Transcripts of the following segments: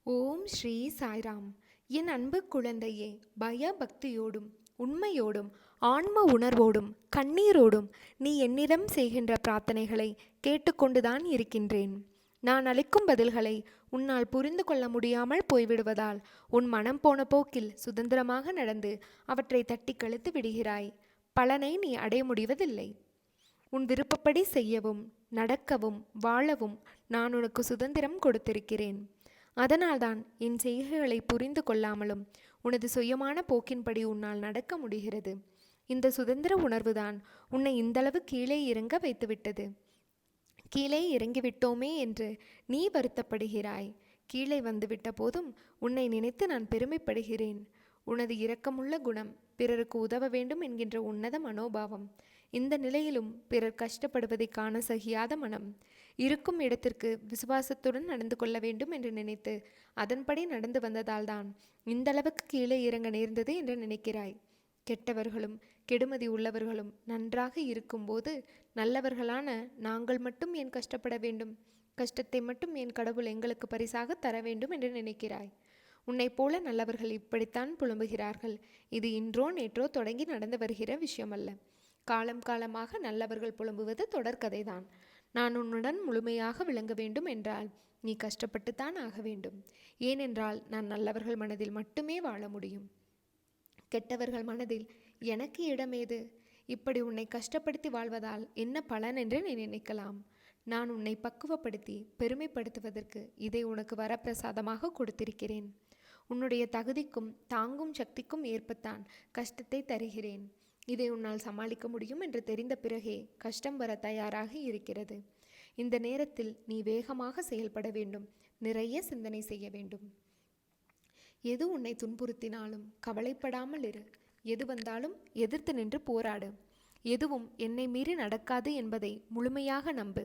ஓம் ஸ்ரீ சாய்ராம். என் அன்பு குழந்தையே, பயபக்தியோடும் உண்மையோடும் ஆன்ம உணர்வோடும் கண்ணீரோடும் நீ என்னிடம் செய்கின்ற பிரார்த்தனைகளை கேட்டுக்கொண்டுதான் இருக்கின்றேன். நான் அளிக்கும் பதில்களை உன்னால் புரிந்து கொள்ள முடியாமல் போய்விடுவதால் உன் மனம் போன போக்கில் சுதந்திரமாக நடந்து அவற்றை தட்டி கழித்து விடுகிறாய். பலனை நீ அடைய முடிவதில்லை. உன் விருப்பப்படி செய்யவும் நடக்கவும் வாழவும் நான் உனக்கு சுதந்திரம் கொடுத்திருக்கிறேன். அதனால்தான் என் செய்கைகளை புரிந்து கொள்ளாமலும் உனது சுயமான போக்கின்படி உன்னால் நடக்க முடிகிறது. இந்த சுதந்திர உணர்வுதான் உன்னை இந்தளவு கீழே இறங்க வைத்துவிட்டது. கீழே இறங்கிவிட்டோமே என்று நீ வருத்தப்படுகிறாய். கீழே வந்துவிட்ட போதும் உன்னை நினைத்து நான் பெருமைப்படுகிறேன். உனது இரக்கமுள்ள குணம், பிறருக்கு உதவ வேண்டும் என்கின்ற உன்னத மனோபாவம், இந்த நிலையிலும் பிறர் கஷ்டப்படுவதை காண சகியாத மனம், இருக்கும் இடத்திற்கு விசுவாசத்துடன் நடந்து கொள்ள வேண்டும் என்று நினைத்து அதன்படி நடந்து வந்ததால்தான் இந்தளவுக்கு கீழே இறங்க நேர்ந்தது என்று நினைக்கிறாய். கெட்டவர்களும் கெடுமதி உள்ளவர்களும் நன்றாக இருக்கும்போது நல்லவர்களான நாங்கள் மட்டும் ஏன் கஷ்டப்பட வேண்டும்? கஷ்டத்தை மட்டும் என் கடவுள் எங்களுக்கு பரிசாக தர வேண்டும் என்று நினைக்கிறாய். உன்னை போல நல்லவர்கள் இப்படித்தான் புலம்புகிறார்கள். இது இன்றோ நேற்றோ தொடங்கி நடந்து வருகிற விஷயமல்ல. காலம் காலமாக நல்லவர்கள் புலம்புவது தொடர்கதைதான். நான் உன்னுடன் முழுமையாக விளங்க வேண்டும் என்றால் நீ கஷ்டப்பட்டுத்தான் ஆக வேண்டும். ஏனென்றால் நான் நல்லவர்கள் மனதில் மட்டுமே வாழ முடியும். கெட்டவர்கள் மனதில் எனக்கு இடமேது? இப்படி உன்னை கஷ்டப்படுத்தி வாழ்வதால் என்ன பலன் என்று நீ நினைக்கலாம். நான் உன்னை பக்குவப்படுத்தி பெருமைப்படுத்துவதற்கு இதை உனக்கு வரப்பிரசாதமாக கொடுத்திருக்கிறேன். உன்னுடைய தகுதிக்கும் தாங்கும் சக்திக்கும் ஏற்பத்தான் கஷ்டத்தை தருகிறேன். இதை உன்னால் சமாளிக்க முடியும் என்று தெரிந்த பிறகே கஷ்டம் வர தயாராக இருக்கிறது. இந்த நேரத்தில் நீ வேகமாக செயல்பட வேண்டும். நிறைய சிந்தனை செய்ய வேண்டும். எது உன்னை துன்புறுத்தினாலும் கவலைப்படாமல் இரு. எது வந்தாலும் எதிர்த்து நின்று போராடு. எதுவும் என்னை மீறி நடக்காது என்பதை முழுமையாக நம்பு.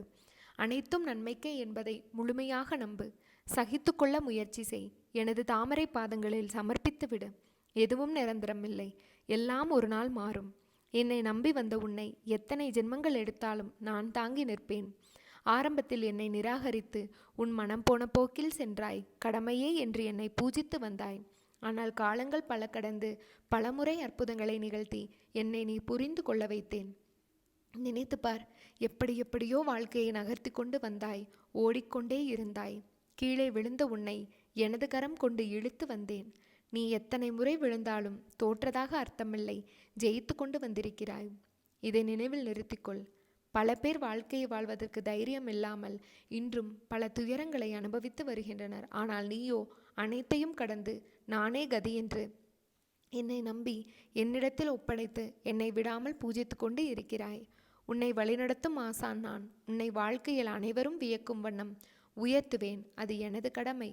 அனைத்தும் நன்மைக்கே என்பதை முழுமையாக நம்பு. சகித்து கொள்ள முயற்சி செய். எனது தாமரை பாதங்களில் சமர்ப்பித்து விடு. எதுவும் நிரந்தரமில்லை. எல்லாம் ஒரு நாள் மாறும். என்னை நம்பி வந்த உன்னை எத்தனை ஜென்மங்கள் எடுத்தாலும் நான் தாங்கி நிற்பேன். ஆரம்பத்தில் என்னை நிராகரித்து உன் மனம் போன போக்கில் சென்றாய். கடமையே என்று என்னை பூஜித்து வந்தாய். ஆனால் காலங்கள் பல கடந்து பலமுறை அற்புதங்களை நிகழ்த்தி என்னை நீ புரிந்து கொள்ள வைத்தேன். நினைத்து பார், எப்படி எப்படியோ வாழ்க்கையை நகர்த்தி கொண்டு வந்தாய். ஓடிக்கொண்டே இருந்தாய். கீழே விழுந்த உன்னை எனது கரம் கொண்டு இழுத்து வந்தேன். நீ எத்தனை முறை விழுந்தாலும் தோற்றதாக அர்த்தமில்லை, ஜெயித்து கொண்டு வந்திருக்கிறாய். இதை நினைவில் நிறுத்திக்கொள். பல பேர் வாழ்க்கையை வாழ்வதற்கு தைரியம் இல்லாமல் இன்றும் பல துயரங்களை அனுபவித்து வருகின்றனர். ஆனால் நீயோ அனைத்தையும் கடந்து நானே கதி என்று என்னை நம்பி என்னிடத்தில் ஒப்படைத்து என்னை விடாமல் பூஜித்து கொண்டு இருக்கிறாய். உன்னை வழிநடத்தும் ஆசான் நான். உன்னை வாழ்க்கையில் அனைவரும் வியக்கும் வண்ணம் உயர்த்துவேன். அது எனது கடமை.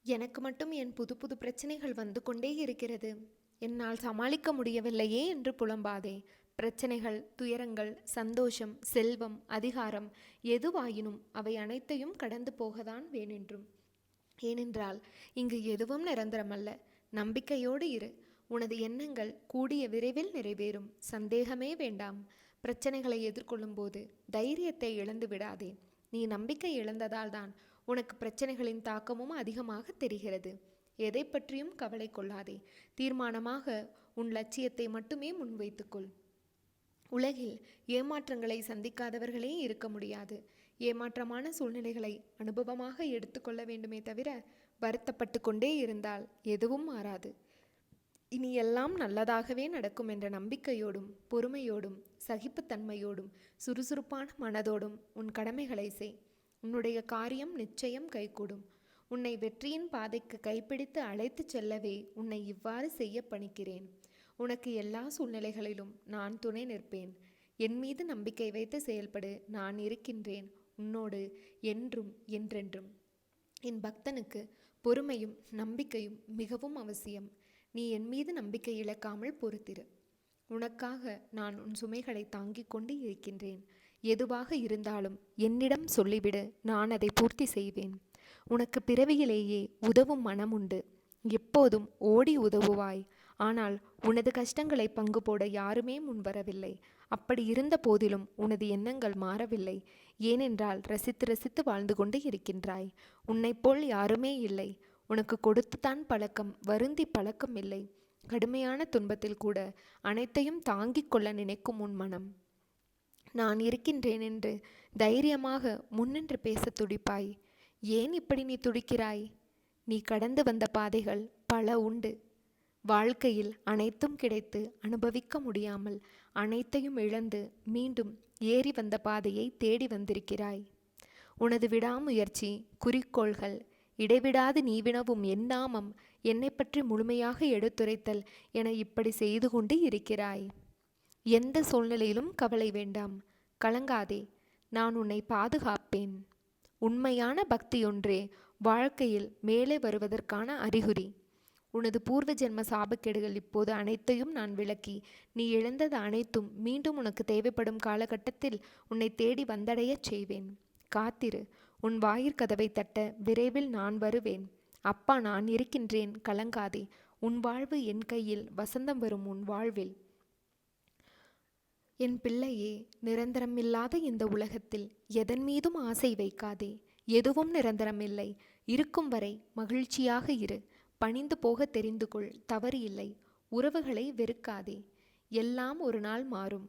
எனக்கு மட்டும் என் புது புது பிரச்சனைகள் வந்து கொண்டே இருக்கிறது. என்னால் சமாளிக்க முடியவில்லையே என்று புலம்பாதே. பிரச்சனைகள், துயரங்கள், சந்தோஷம், செல்வம், அதிகாரம் எதுவாயினும் அவை அனைத்தையும் கடந்து போகத்தான் வேணென்றும். ஏனென்றால் இங்கு எதுவும் நிரந்தரமல்ல. நம்பிக்கையோடு இரு. உனது எண்ணங்கள் கூடிய விரைவில் நிறைவேறும். சந்தேகமே வேண்டாம். பிரச்சனைகளை எதிர்கொள்ளும் போது தைரியத்தை இழந்து விடாதே. நீ நம்பிக்கை இழந்ததால் தான் உனக்கு பிரச்சனைகளின் தாக்கமும் அதிகமாக தெரிகிறது. எதை பற்றியும் கவலை கொள்ளாதே. தீர்மானமாக உன் லட்சியத்தை மட்டுமே முன்வைத்துக்கொள். உலகில் ஏமாற்றங்களை சந்திக்காதவர்களே இருக்க முடியாது. ஏமாற்றமான சூழ்நிலைகளை அனுபவமாக எடுத்துக்கொள்ள வேண்டுமே தவிர வருத்தப்பட்டு கொண்டே இருந்தால் எதுவும் மாறாது. இனி எல்லாம் நல்லதாகவே நடக்கும் என்ற நம்பிக்கையோடும் பொறுமையோடும் சகிப்புத்தன்மையோடும் சுறுசுறுப்பான மனதோடும் உன் கடமைகளை செய். உன்னுடைய காரியம் நிச்சயம் கைகூடும். உன்னை வெற்றியின் பாதைக்கு கைப்பிடித்து அழைத்து செல்லவே உன்னை இவ்வாறு செய்ய பணிக்கிறேன். உனக்கு எல்லா சூழ்நிலைகளிலும் நான் துணை நிற்பேன். என் மீது நம்பிக்கை வைத்து செயல்படு. நான் இருக்கின்றேன் உன்னோடு என்றும் என்றென்றும். என் பக்தனுக்கு பொறுமையும் நம்பிக்கையும் மிகவும் அவசியம். நீ என் மீது நம்பிக்கை இழக்காமல் பொறுத்திரு. உனக்காக நான் உன் சுமைகளை தாங்கிக் கொண்டு இருக்கின்றேன். எதுவாக இருந்தாலும் என்னிடம் சொல்லிவிடு. நான் அதை பூர்த்தி செய்வேன். உனக்கு பிறவியிலேயே உதவும் மனம் உண்டு. எப்போதும் ஓடி உதவுவாய். ஆனால் உனது கஷ்டங்களை பங்கு போட யாருமே முன்வரவில்லை. அப்படி இருந்த போதிலும் உனது எண்ணங்கள் மாறவில்லை. ஏனென்றால் ரசித்து ரசித்து வாழ்ந்து கொண்டு இருக்கின்றாய். உன்னைப் போல் யாருமே இல்லை. உனக்கு கொடுத்துத்தான் பழக்கம், வருந்தி பழக்கம் இல்லை. கடுமையான துன்பத்தில் கூட அனைத்தையும் தாங்கிக் கொள்ள நினைக்கும் உன் மனம். நான் இருக்கின்றேன் என்று தைரியமாக முன்னின்று பேச துடிப்பாய். ஏன் இப்படி நீ துடிக்கிறாய்? நீ கடந்து வந்த பாதைகள் பல உண்டு. வாழ்க்கையில் அனைத்தும் கிடைத்து அனுபவிக்க முடியாமல் அனைத்தையும் இழந்து மீண்டும் ஏறி வந்த பாதையை தேடி வந்திருக்கிறாய். உனது விடாமுயற்சி, குறிக்கோள்கள், இடைவிடாது நீ வினவும் என் நாமம், என்னை பற்றி முழுமையாக எடுத்துரைத்தல் என இப்படி செய்து கொண்டு இருக்கிறாய். எந்த சூழ்நிலையிலும் கவலை வேண்டாம், கலங்காதே. நான் உன்னை பாதுகாப்பேன். உண்மையான பக்தியொன்றே வாழ்க்கையில் மேலே வருவதற்கான அறிகுறி. உனது பூர்வ ஜென்ம சாபக்கேடுகள் இப்போது அனைத்தையும் நான் விளக்கி, நீ இழந்தது அனைத்தும் மீண்டும் உனக்கு தேவைப்படும் காலகட்டத்தில் உன்னை தேடி வந்தடையச் செய்வேன். காத்திரு. உன் வாயிற்கதவை தட்ட விரைவில் நான் வருவேன். அப்பா, நான் இருக்கின்றேன், கலங்காதே. உன் வாழ்வு என் கையில், வசந்தம் வரும் உன் வாழ்வில். என் பிள்ளையே, நிரந்தரமில்லாத இந்த உலகத்தில் எதன் மீதும் ஆசை வைக்காதே. எதுவும் நிரந்தரமில்லை. இருக்கும் வரை மகிழ்ச்சியாக இரு. பணிந்து போக தெரிந்து கொள், தவறு இல்லை. உறவுகளை வெறுக்காதே. எல்லாம் ஒரு நாள் மாறும்.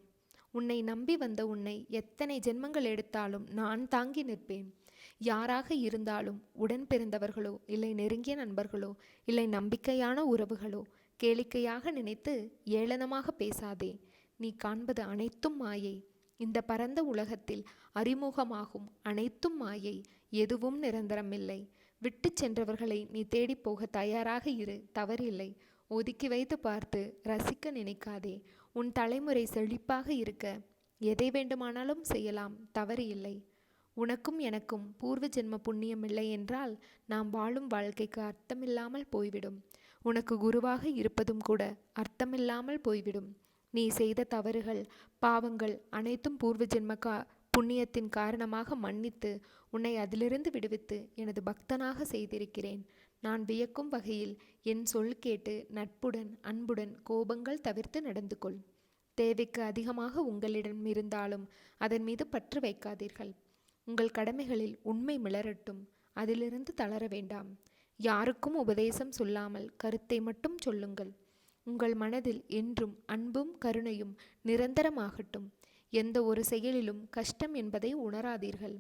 உன்னை நம்பி வந்த உன்னை எத்தனை ஜென்மங்கள் எடுத்தாலும் நான் தாங்கி நிற்பேன். யாராக இருந்தாலும், உடன் பிறந்தவர்களோ இல்லை நெருங்கிய நண்பர்களோ இல்லை நம்பிக்கையான உறவுகளோ, கேளிக்கையாக நினைத்து ஏளனமாக பேசாதே. நீ காண்பது அனைத்தும் மாயை. இந்த பரந்த உலகத்தில் அறிமுகமாகும் அனைத்தும் மாயை. எதுவும் நிரந்தரமில்லை. விட்டு சென்றவர்களை நீ தேடி போக தயாராக இரு, தவறில்லை. ஒதுக்கி வைத்து பார்த்து ரசிக்க நினைக்காதே. உன் தலைமுறை செழிப்பாக இருக்க எதை வேண்டுமானாலும் செய்யலாம், தவறு இல்லை. உனக்கும் எனக்கும் பூர்வ ஜென்ம புண்ணியமில்லை என்றால் நாம் வாழும் வாழ்க்கைக்கு அர்த்தமில்லாமல் போய்விடும். உனக்கு குருவாக இருப்பதும் கூட அர்த்தமில்லாமல் போய்விடும். நீ செய்த தவறுகள், பாவங்கள் அனைத்தும் பூர்வ ஜென்ம புண்ணியத்தின் காரணமாக மன்னித்து உன்னை அதிலிருந்து விடுவித்து எனது பக்தனாக செய்திருக்கிறேன். நான் வியக்கும் வகையில் என் சொல் கேட்டு நட்புடன், அன்புடன், கோபங்கள் தவிர்த்து நடந்து கொள். தேவைக்கு அதிகமாக உங்களிடம் இருந்தாலும் அதன் மீது பற்று வைக்காதீர்கள். உங்கள் கடமைகளில் உண்மை மிளரட்டும். அதிலிருந்து தளர வேண்டாம். யாருக்கும் உபதேசம் சொல்லாமல் கருத்தை மட்டும் சொல்லுங்கள். உங்கள் மனதில் என்றும் அன்பும் கருணையும் நிரந்தரமாகட்டும். எந்த ஒரு செயலிலும் கஷ்டம் என்பதை உணராதீர்கள்.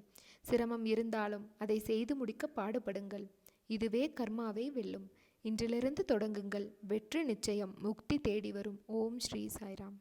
சிரமம் இருந்தாலும் அதை செய்து முடிக்க பாடுபடுங்கள். இதுவே கர்மாவை வெல்லும். இன்றிலிருந்து தொடங்குங்கள். வெற்றி நிச்சயம். முக்தி தேடி வரும். ஓம் ஸ்ரீ சாய்ராம்.